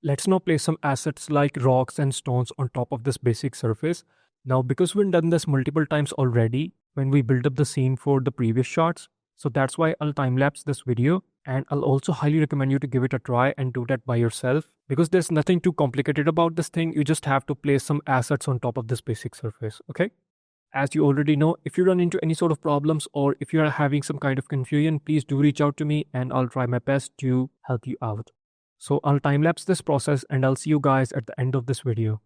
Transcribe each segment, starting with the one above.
Let's now place some assets like rocks and stones on top of this basic surface. Now, because we've done this multiple times already when we built up the scene for the previous shots, so that's why I'll time-lapse this video, and I'll also highly recommend you to give it a try and do that by yourself, because there's nothing too complicated about this thing. You just have to place some assets on top of this basic surface, okay? As you already know, if you run into any sort of problems or if you are having some kind of confusion, please do reach out to me and I'll try my best to help you out. So I'll time lapse this process and I'll see you guys at the end of this video.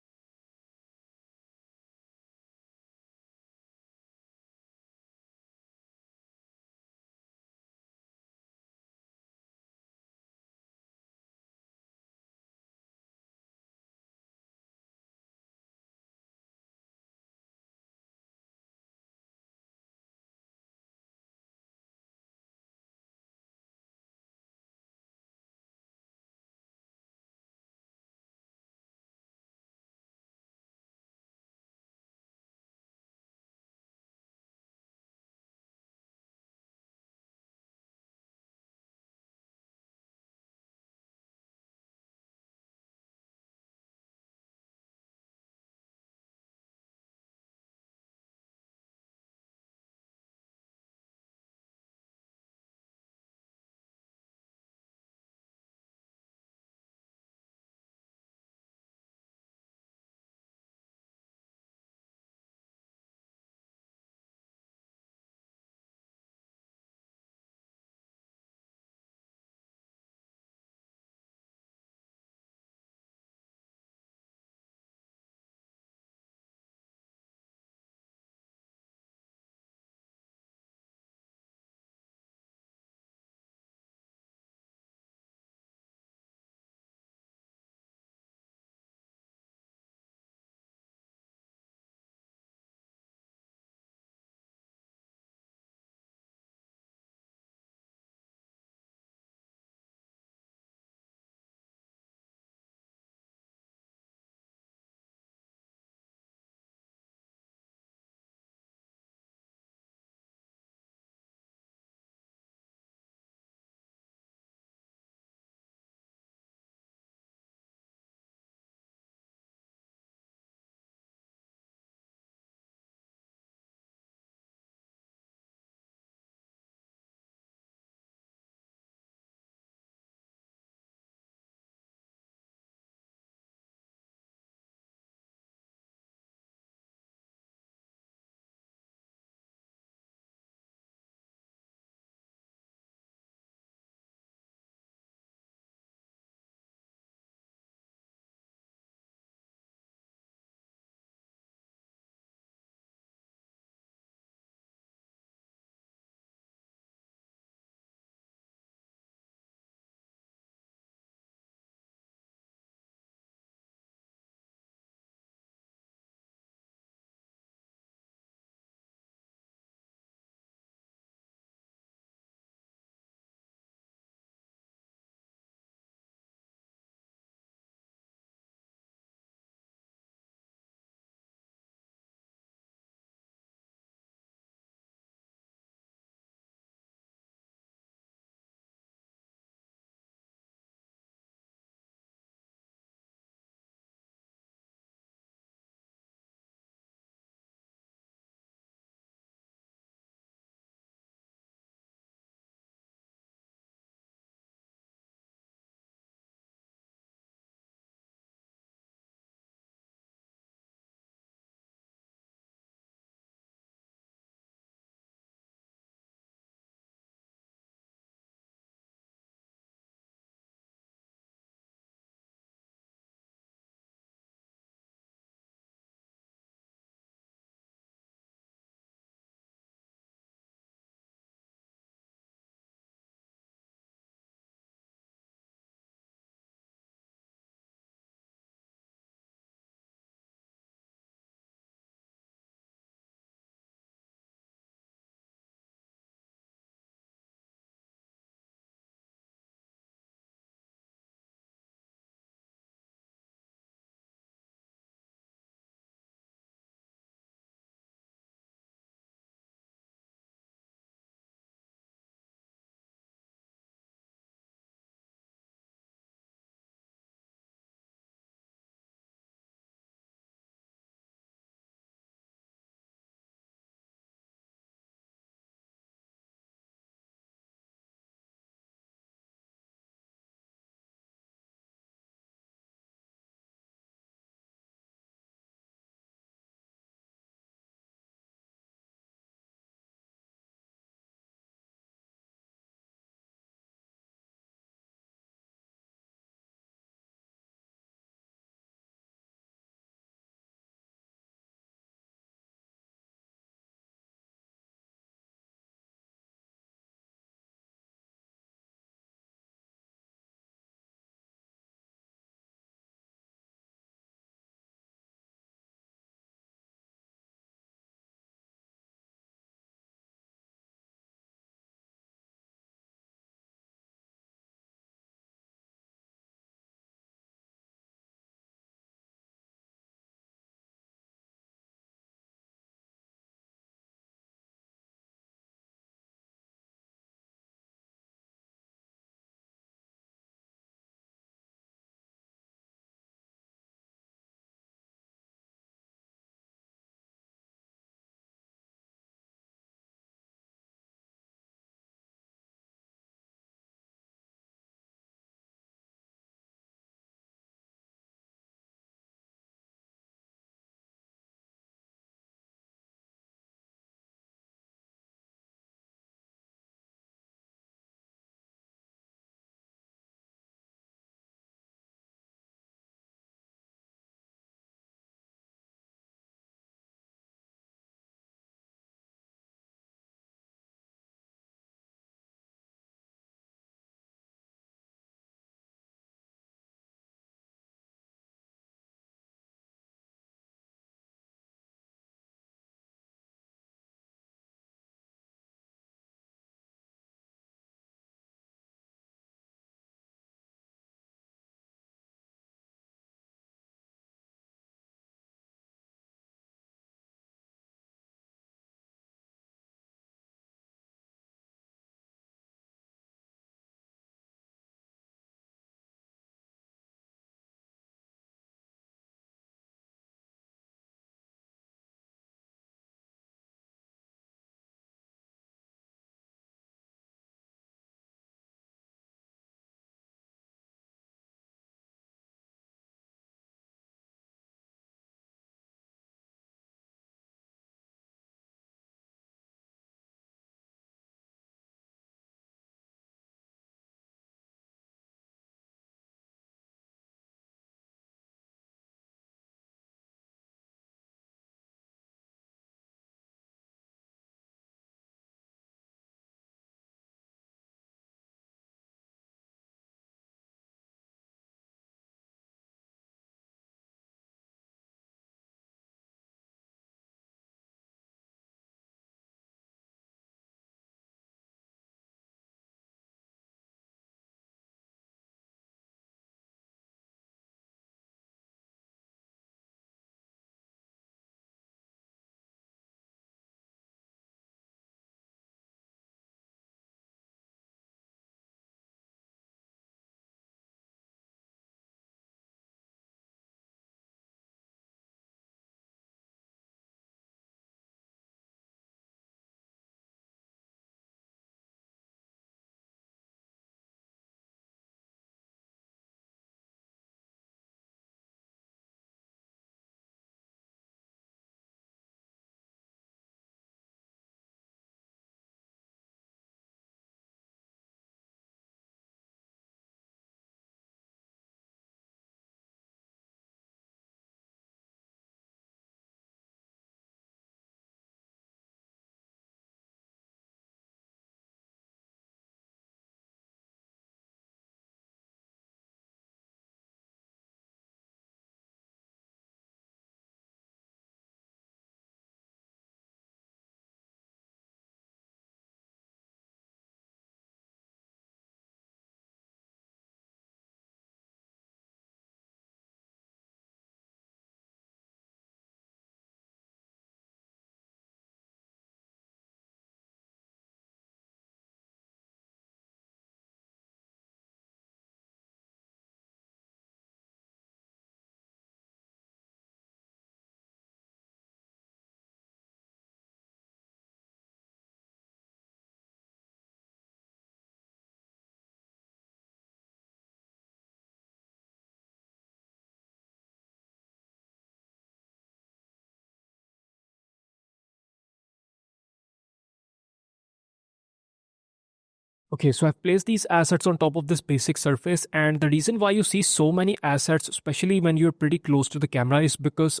Okay, so I've placed these assets on top of this basic surface, and the reason why you see so many assets, especially when you're pretty close to the camera, is because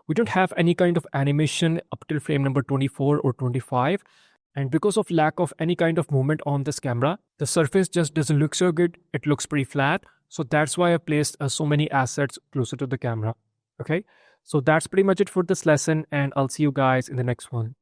we don't have any kind of animation up till frame number 24 or 25. And because of lack of any kind of movement on this camera, the surface just doesn't look so good. It looks pretty flat. So that's why I placed so many assets closer to the camera. Okay, so that's pretty much it for this lesson, and I'll see you guys in the next one.